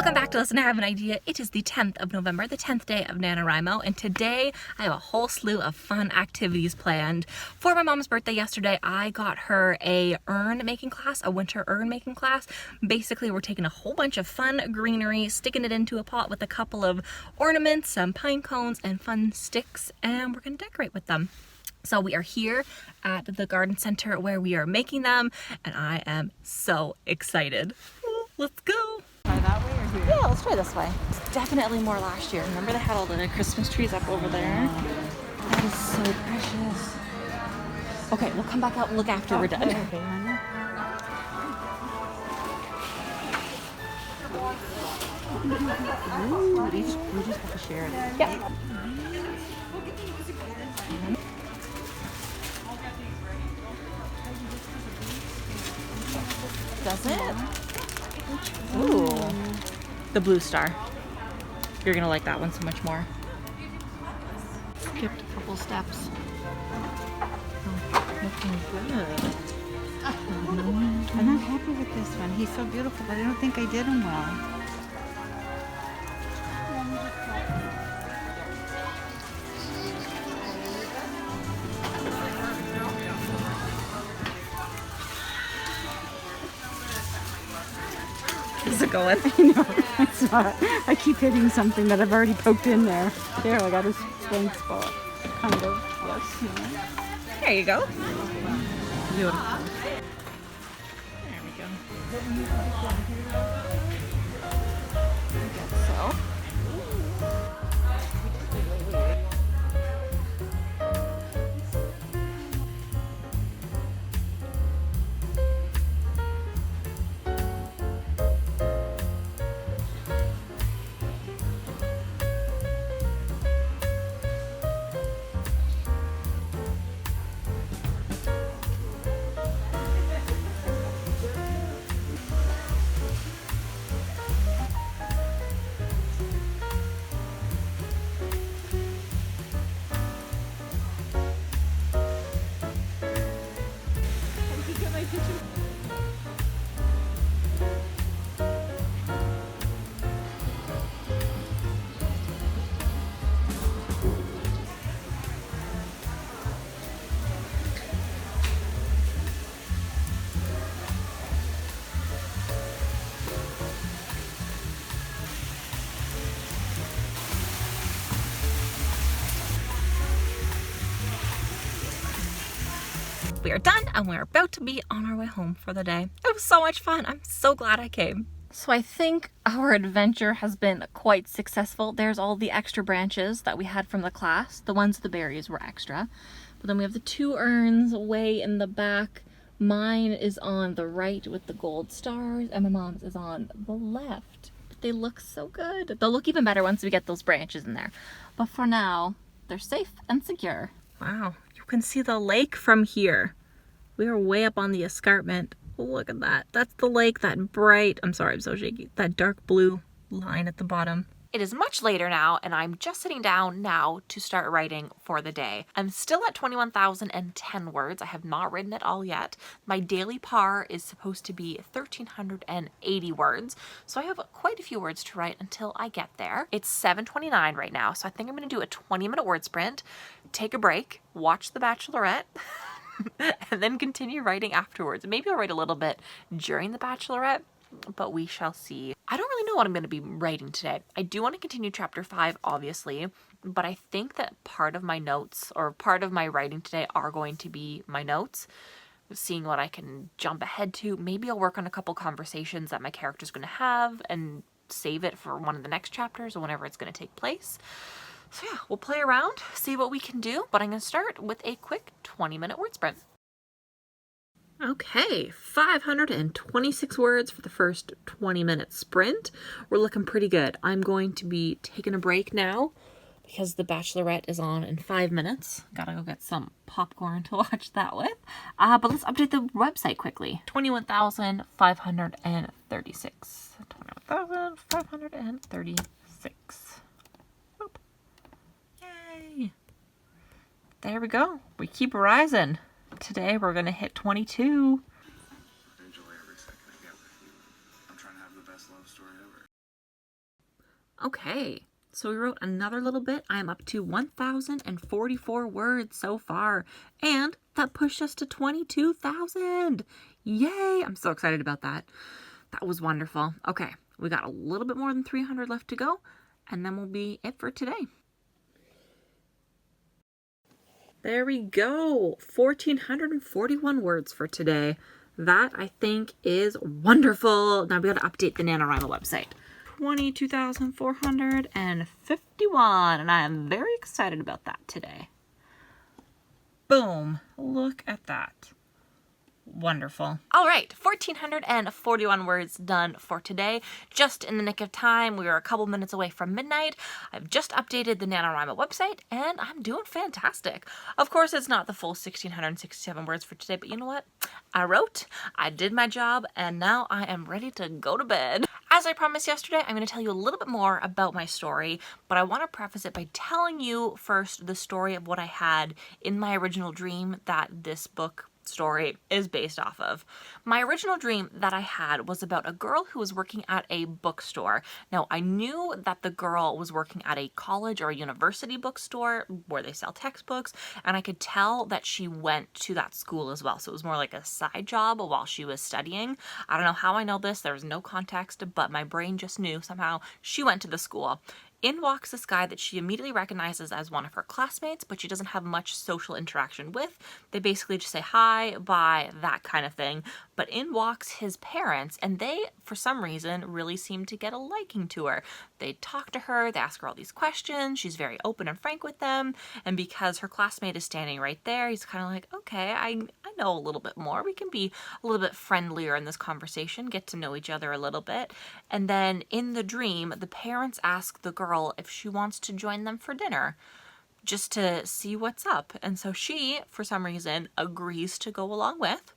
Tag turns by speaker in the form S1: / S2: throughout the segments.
S1: Welcome back to Listen I Have an Idea. It is the 10th of November, the 10th day of NaNoWriMo, and today I have a whole slew of fun activities planned. For my mom's birthday yesterday, I got her a urn making class, a winter urn making class. Basically, we're taking a whole bunch of fun greenery, sticking it into a pot with a couple of ornaments, some pine cones, and fun sticks, and we're going to decorate with them. So we are here at the garden center where we are making them, and I am so excited. Let's go.
S2: Try that way or here?
S1: Yeah, let's try this way. It's definitely more last year. Remember they had all the Christmas trees up over there? That is so precious. Okay, we'll come back out and look after we're done.
S2: Okay, honey. Ooh, we just have to share it.
S1: Yep. Does it? Ooh. The blue star. You're gonna like that one so much more. Skipped a couple steps. Oh, looking good.
S2: I'm not happy with this one. He's so beautiful, but I don't think I did him well.
S1: Is it going?
S2: I know, it's not. I keep hitting something that I've already poked in there. There, I got his swing spot. Kind of, yes. Yeah.
S1: There you go. Beautiful. There we go. So. We are done and we're about to be on our way home for the day. It was so much fun. I'm so glad I came. So I think our adventure has been quite successful. There's all the extra branches that we had from the class. The ones with the berries were extra. But then we have the two urns way in the back. Mine is on the right with the gold stars and my mom's is on the left. But they look so good. They'll look even better once we get those branches in there. But for now, they're safe and secure. Wow, you can see the lake from here. We are way up on the escarpment. Look at that. That's the lake, that bright, I'm sorry, I'm so shaky, that dark blue line at the bottom. It is much later now, and I'm just sitting down now to start writing for the day. I'm still at 21,010 words. I have not written it all yet. My daily par is supposed to be 1,380 words, so I have quite a few words to write until I get there. It's 7:29 right now, so I think I'm going to do a 20-minute word sprint, take a break, watch The Bachelorette, and then continue writing afterwards. Maybe I'll write a little bit during The Bachelorette, but we shall see. I don't really know what I'm going to be writing today. I do want to continue chapter 5, obviously, but I think that part of my notes or part of my writing today are going to be my notes, seeing what I can jump ahead to. Maybe I'll work on a couple conversations that my character's going to have and save it for one of the next chapters or whenever it's going to take place. So yeah, we'll play around, see what we can do, but I'm going to start with a quick 20-minute word sprint. Okay, 526 words for the first 20-minute sprint. We're looking pretty good. I'm going to be taking a break now because The Bachelorette is on in 5 minutes. Gotta go get some popcorn to watch that with. But let's update the website quickly. 21,536. 21,536. Boop. Yay! There we go. We keep rising. Today we're gonna hit 22. Okay, so we wrote another little bit. I am up to 1,044 words so far, and that pushed us to 22,000. Yay! I'm so excited about that. That was wonderful. Okay, we got a little bit more than 300 left to go, and then will be it for today. There we go, 1,441 words for today. That, I think, is wonderful. Now we gotta update the NaNoWriMo website. 22,451, and I am very excited about that today. Boom, look at that. Wonderful. All right, 1,441 words done for today. Just in the nick of time. We were a couple minutes away from midnight. I've just updated the NaNoWriMo website, and I'm doing fantastic. Of course, it's not the full 1,667 words for today, but you know what? I wrote, I did my job, and now I am ready to go to bed. As I promised yesterday, I'm going to tell you a little bit more about my story, but I want to preface it by telling you first the story of what I had in my original dream that this book story is based off of. My original dream that I had was about a girl who was working at a bookstore. Now, I knew that the girl was working at a college or a university bookstore where they sell textbooks, and I could tell that she went to that school as well. So it was more like a side job while she was studying. I don't know how I know this. There was no context, but my brain just knew somehow she went to the school. In walks this guy that she immediately recognizes as one of her classmates, but she doesn't have much social interaction with. They basically just say hi, bye, that kind of thing. But in walks his parents, and they, for some reason, really seem to get a liking to her. They talk to her, they ask her all these questions, she's very open and frank with them, and because her classmate is standing right there, he's kind of like, okay, I know a little bit more. We can be a little bit friendlier in this conversation, get to know each other a little bit. And then in the dream, the parents ask the girl if she wants to join them for dinner, just to see what's up. And so she, for some reason, agrees to go along with.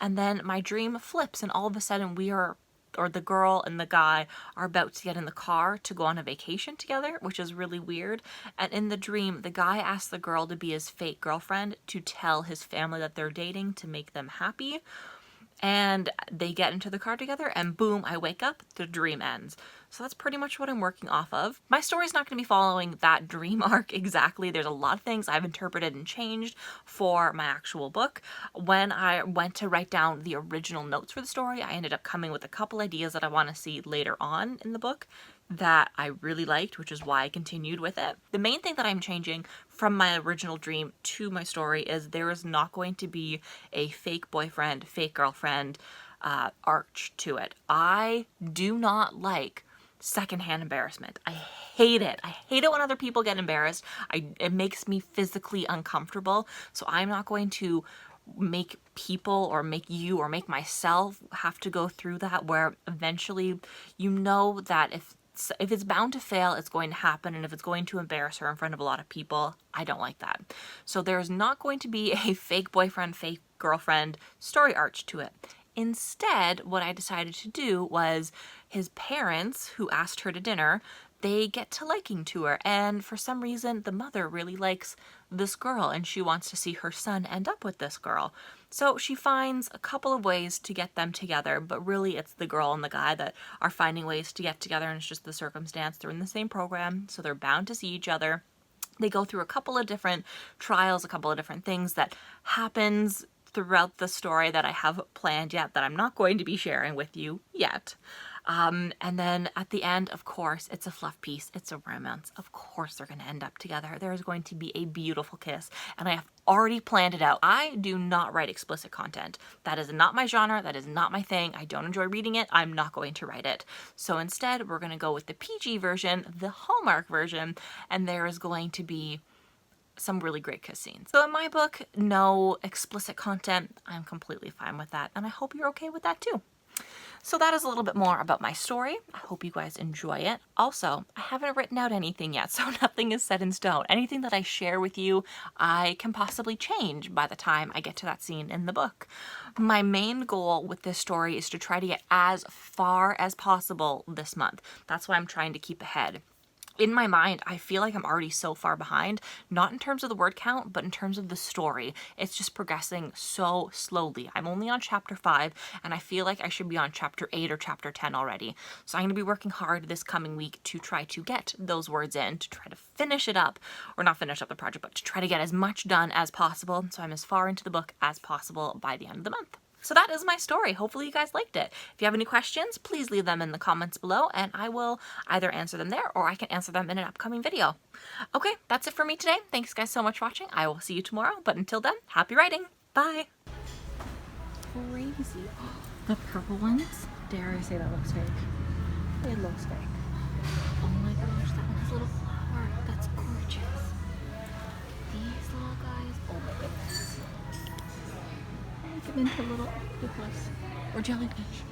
S1: And then my dream flips, and all of a sudden the girl and the guy are about to get in the car to go on a vacation together, which is really weird. And in the dream, the guy asks the girl to be his fake girlfriend to tell his family that they're dating to make them happy. And they get into the car together, and boom, I wake up, the dream ends. So that's pretty much what I'm working off of. My story's not going to be following that dream arc exactly. There's a lot of things I've interpreted and changed for my actual book. When I went to write down the original notes for the story, I ended up coming with a couple ideas that I want to see later on in the book that I really liked, which is why I continued with it. The main thing that I'm changing from my original dream to my story is there is not going to be a fake boyfriend, fake girlfriend arch to it. I do not like secondhand embarrassment. I hate it. I hate it when other people get embarrassed. It makes me physically uncomfortable. So I'm not going to make people or make you or make myself have to go through that, where eventually you know that if it's bound to fail, it's going to happen, and if it's going to embarrass her in front of a lot of people, I don't like that. So there's not going to be a fake boyfriend, fake girlfriend story arch to it. Instead, what I decided to do was his parents, who asked her to dinner, they get to liking to her, and for some reason the mother really likes this girl and she wants to see her son end up with this girl. So she finds a couple of ways to get them together, but really it's the girl and the guy that are finding ways to get together, and it's just the circumstance. They're in the same program, so they're bound to see each other. They go through a couple of different trials, a couple of different things that happens throughout the story that I have planned yet that I'm not going to be sharing with you yet. And then at the end, of course, it's a fluff piece. It's a romance. Of course they're going to end up together. There is going to be a beautiful kiss, and I have already planned it out. I do not write explicit content. That is not my genre. That is not my thing. I don't enjoy reading it. I'm not going to write it. So instead, we're going to go with the PG version, the Hallmark version, and there is going to be some really great kiss scenes. So in my book, no explicit content. I'm completely fine with that, and I hope you're okay with that too. So that is a little bit more about my story. I hope you guys enjoy it. Also, I haven't written out anything yet, so nothing is set in stone. Anything that I share with you, I can possibly change by the time I get to that scene in the book. My main goal with this story is to try to get as far as possible this month. That's why I'm trying to keep ahead. in my mind, I feel like I'm already so far behind, not in terms of the word count, but in terms of the story. It's just progressing so slowly. I'm only on chapter 5, and I feel like I should be on chapter 8 or chapter 10 already. So I'm going to be working hard this coming week to try to get those words in, to try to finish it up, or not finish up the project, but to try to get as much done as possible, so I'm as far into the book as possible by the end of the month. So that is my story. Hopefully you guys liked it. If you have any questions, please leave them in the comments below and I will either answer them there or I can answer them in an upcoming video. Okay, that's it for me today. Thanks guys so much for watching. I will see you tomorrow, but until then, happy writing. Bye. Crazy. The purple ones, dare I say that looks fake? It looks fake. Oh my gosh, that one has a little flower. That's gorgeous. These little guys, oh my goodness. Make them into little octopus or jellyfish.